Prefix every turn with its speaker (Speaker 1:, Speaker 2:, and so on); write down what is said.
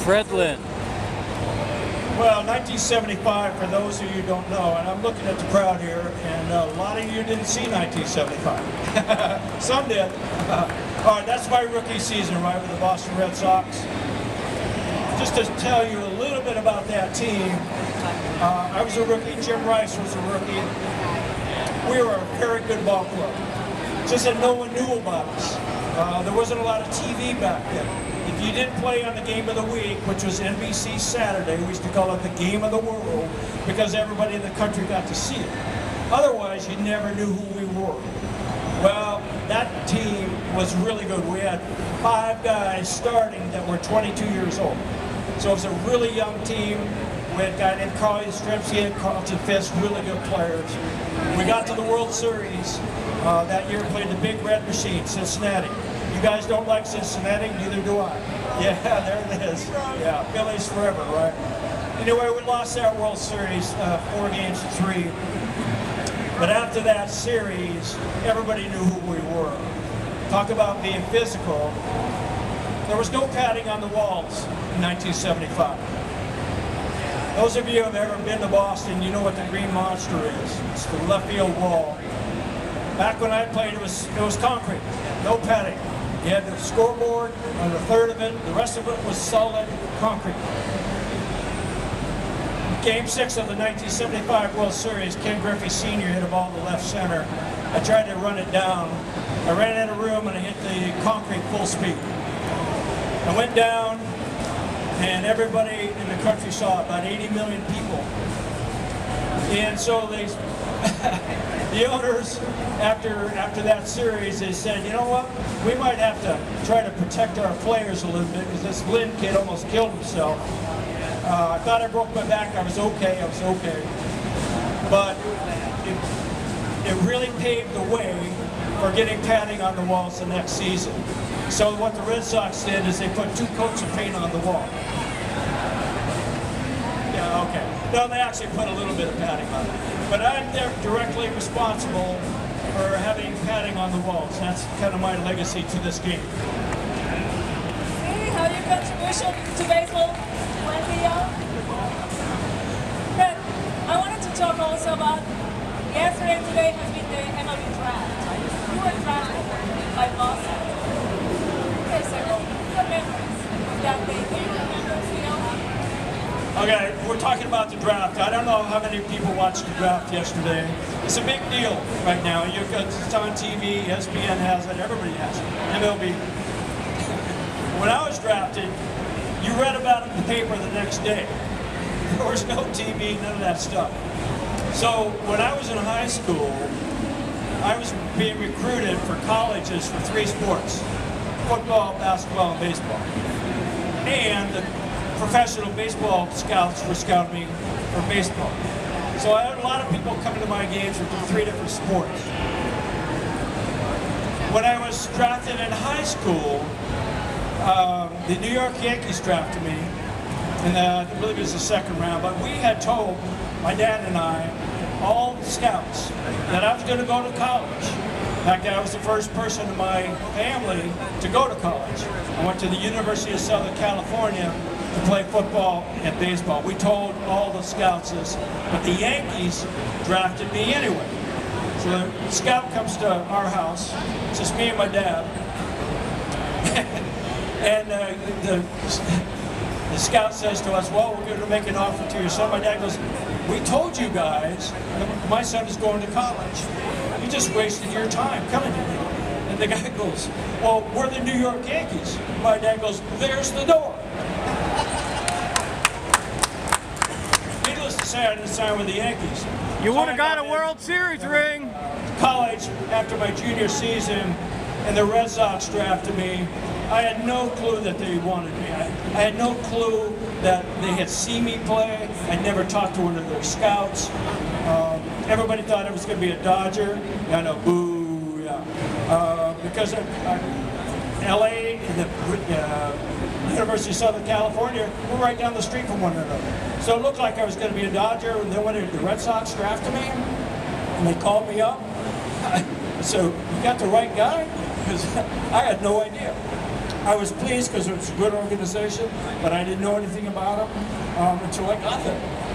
Speaker 1: Lynn.
Speaker 2: Well, 1975, for those of you who don't know, and I'm looking at the crowd here, and a lot of you didn't see 1975. Some did. All right, that's my rookie season, right, with the Boston Red Sox. Just to tell you a little bit about that team, I was a rookie, Jim Rice was a rookie. We were a very good ball club. Just that no one knew about us. There wasn't a lot of TV back then. If you didn't play on the game of the week, which was NBC Saturday, we used to call it the game of the world because everybody in the country got to see it. Otherwise, you never knew who we were. Well, that team was really good. We had 5 guys starting that were 22 years old. So it was a really young team. We had a guy named Carly Yastrzemski and Carlton Fisk, really good players. We got to the World Series that year, played the Big Red Machine, Cincinnati. You guys don't like Cincinnati, neither do I. Yeah, there it is. Yeah, Phillies forever, right? Anyway, we lost that World Series 4-3. But after that series, everybody knew who we were. Talk about being physical. There was no padding on the walls in 1975. Those of you who have ever been to Boston, you know what the Green Monster is. It's the left field wall. Back when I played, it was concrete, no padding. You had the scoreboard on a third of it. The rest of it was solid concrete. Game 6 of the 1975 World Series, Ken Griffey Sr. hit a ball to left center. I tried to run it down. I ran out of room and I hit the concrete full speed. I went down and everybody in the country saw it, about 80 million people. And so they, the owners, after that series, they said, you know what, we might have to try to protect our players a little bit because this Lynn kid almost killed himself. I thought I broke my back. I was okay. But it really paved the way for getting padding on the walls the next season. So what the Red Sox did is they put 2 coats of paint on the wall. Yeah, okay. No, they actually put a little bit of padding on it. But I'm directly responsible for having padding on the walls. That's kind of my legacy to this game.
Speaker 3: See how your contribution to baseball went beyond? Fred, I wanted to talk also about yesterday and today has been the MLB draft. You were drafted by Boston. Okay, so what memories of that day? Do you remember,
Speaker 2: Okay, we're talking about the draft. I don't know how many people watched the draft yesterday. It's a big deal right now. It's on TV, ESPN has it, everybody has it. MLB. When I was drafted, you read about it in the paper the next day. There was no TV, none of that stuff. So when I was in high school, I was being recruited for colleges for 3 sports: football, basketball, and baseball. And the professional baseball scouts were scouting me for baseball. So I had a lot of people coming to my games for 3 different sports. When I was drafted in high school, the New York Yankees drafted me, and I believe it was the 2nd round, but we had told, my dad and I, all the scouts, that I was going to go to college. In fact, I was the first person in my family to go to college. I went to the University of Southern California to play football and baseball. We told all the scouts this, but the Yankees drafted me anyway. So the scout comes to our house, it's just me and my dad, and the scout says to us, well, we're going to make an offer to your son. My dad goes, we told you guys that my son is going to college. You just wasted your time coming here. And the guy goes, well, we're the New York Yankees. My dad goes, there's the door. Needless to say, I didn't sign with the Yankees.
Speaker 1: You would have got a World Series ring.
Speaker 2: College after my junior season, and the Red Sox drafted me. I had no clue that they wanted me. I had no clue that they had seen me play. I'd never talked to one of their scouts. Everybody thought I was going to be a Dodger. I know, boo, yeah. Because LA and the University of Southern California were right down the street from one another. So it looked like I was going to be a Dodger, and then when the Red Sox drafted me, and they called me up, so you got the right guy? Because I had no idea. I was pleased because it was a good organization, but I didn't know anything about them until I got there.